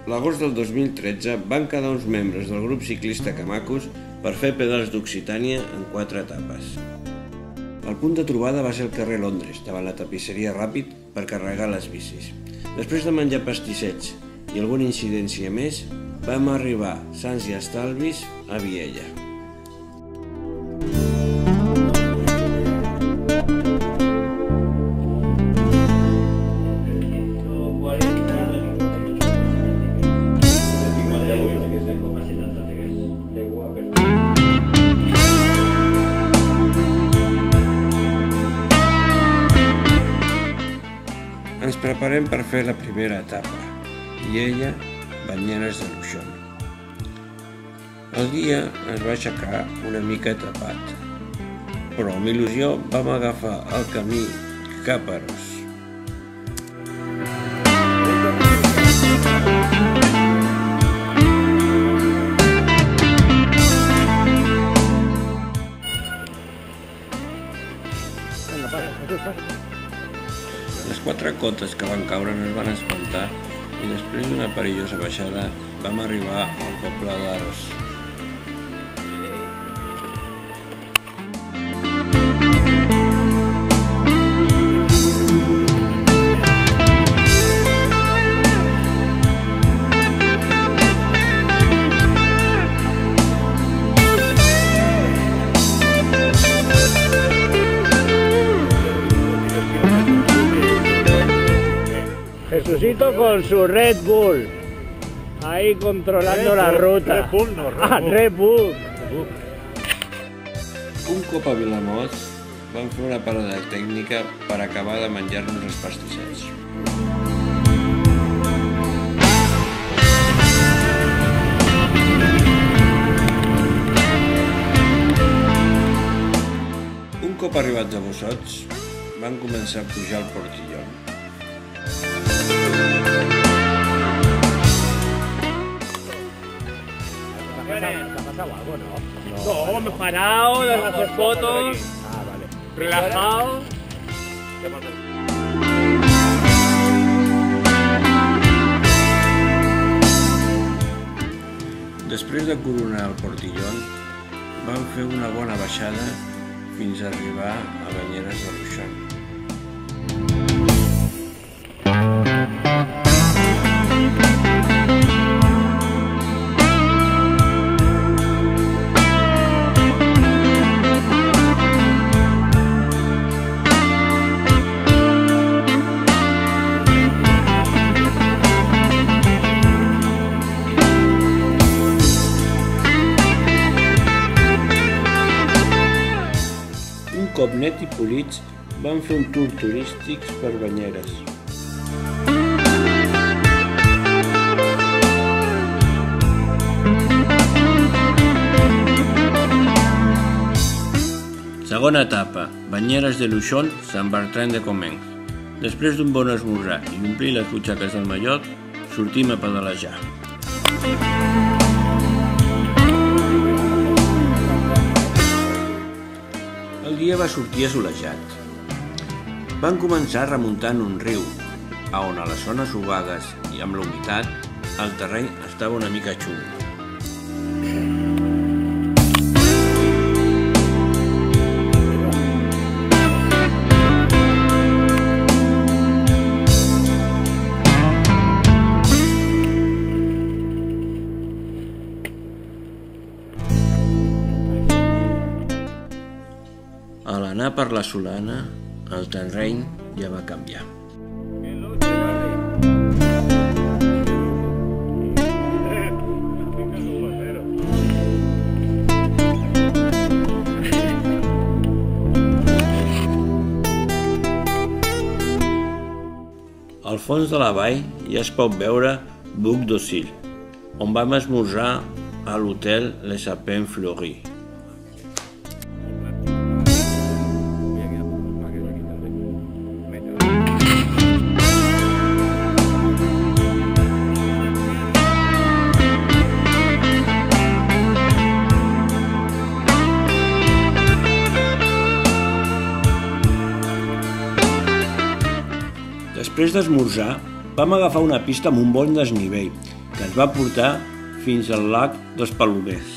L'agost del 2013 van quedar uns membres del grup ciclista Camacus per fer pedals d'Occitània en 4 etapes. El punt de trobada va ser el carrer Londres, davant la tapisseria Ràpid, per carregar les bicis. Després de menjar pastissets i alguna incidència més, vam arribar sans i estalvis a Viella. Ens preparem per fer la primera etapa, Viella, Banyeres de Luixón. El dia es va aixecar una mica tapat, però amb il·lusió vam agafar el camí cap a Ros. Les 4 cotes que van caure no es van espantar i després d'una perillosa baixada vam arribar al poble d'Aros. Jesucito con su Red Bull, ahí controlando la ruta. Red Bull, no, Red Red Bull. Bull. Un cop a Vilamot vam fer una parada tècnica per acabar de menjar-nos els pastissets. Un cop arribats a Bossots, vam començar a pujar al Portillón. ¿Te ha pasado algo, no? No, hemos parado, de hacer fotos, Ah, vale. relajado. Després de coronar el Portillón, vam fer una bona baixada fins a arribar a Banyeres de Luixón. Un cop net i polits, vam fer un tour turístic per Banyeres. Segona etapa, Banyeres de Luixón, Sant Bertran de Comenge. Després d'un bon esmorzar i omplir les butxaques del mallot, sortim a pedalejar. El dia va sortir assolejat. Vam començar remuntant un riu, on a les zones ovades i amb la humitat, el terreny estava una mica xungo. A l'anar per la Solana, el terreny ja va canviar. Al fons de la vall ja es pot veure Buc d'Osil, on vam esmorzar a l'hotel Les Sapins Fleuris. Després d'esmorzar, vam agafar una pista amb un bon desnivell, que ens va portar fins al lac dels Palomers.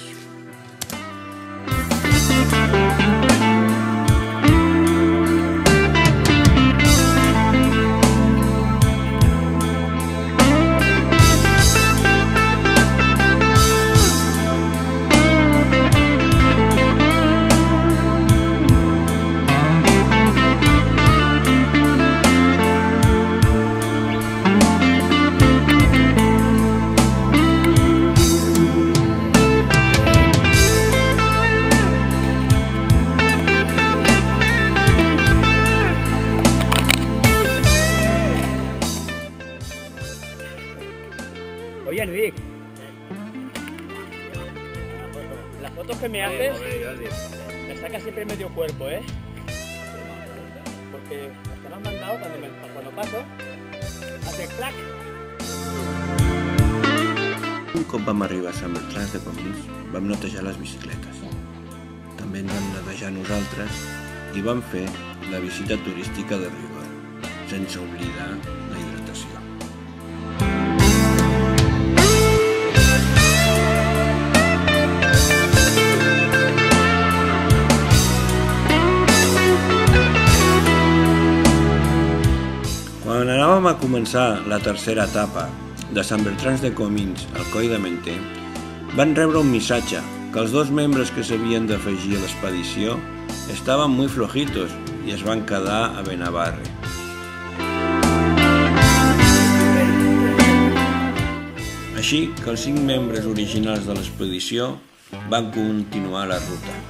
Oye, Enric, las fotos que me haces, me sacas siempre medio cuerpo, ¿eh? Porque las que me han mandado, cuando paso, hace clac. Un cop vam arribar a Sant Bertran de Comins, vam netejar les bicicletes. També ens vam netejar nosaltres i vam fer la visita turística de rigor, sense oblidar la hidratació. Quan anàvem a començar la tercera etapa de Sant Bertran de Comins al Coll de Menter, van rebre un missatge que els dos membres que s'havien d'afegir a l'expedició estaven muy flojitos i es van quedar a Benavarre. Així que els 5 membres originals de l'expedició van continuar la ruta.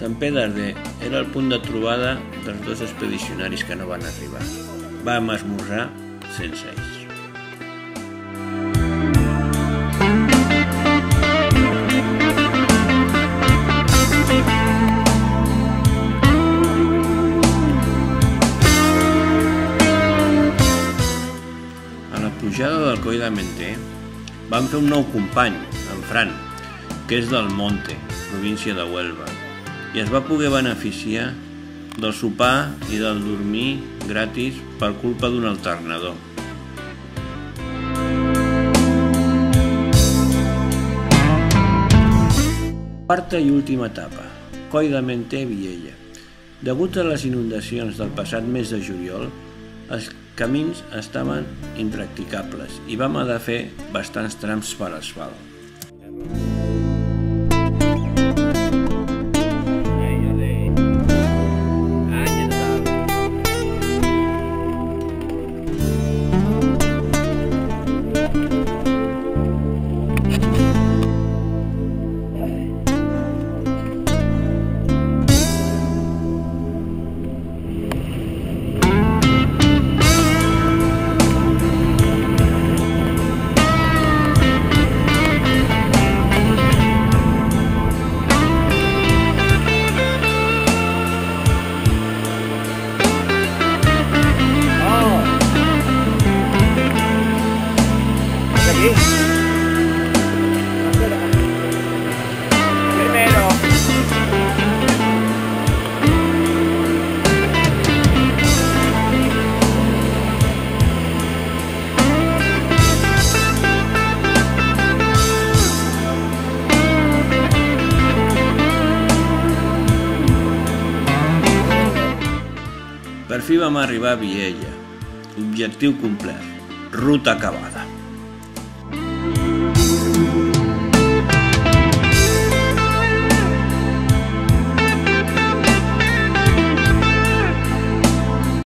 Sant Pedarder era el punt de trobada dels dos expedicionaris que no van arribar. Vam esmorzar sense ells. A la pujada del Coll de Menter vam fer un nou company, en Fran, que és del Monte, província de Huelva, i es va poder beneficiar del sopar i del dormir gratis per culpa d'un alternador. Quarta i última etapa, Coll de Menter, Viella. Degut a les inundacions del passat mes de juliol, els camins estaven impracticables i vam haver de fer bastants trams per asfalt. Per fi vam arribar a Viella. Objectiu complert. Ruta acabada.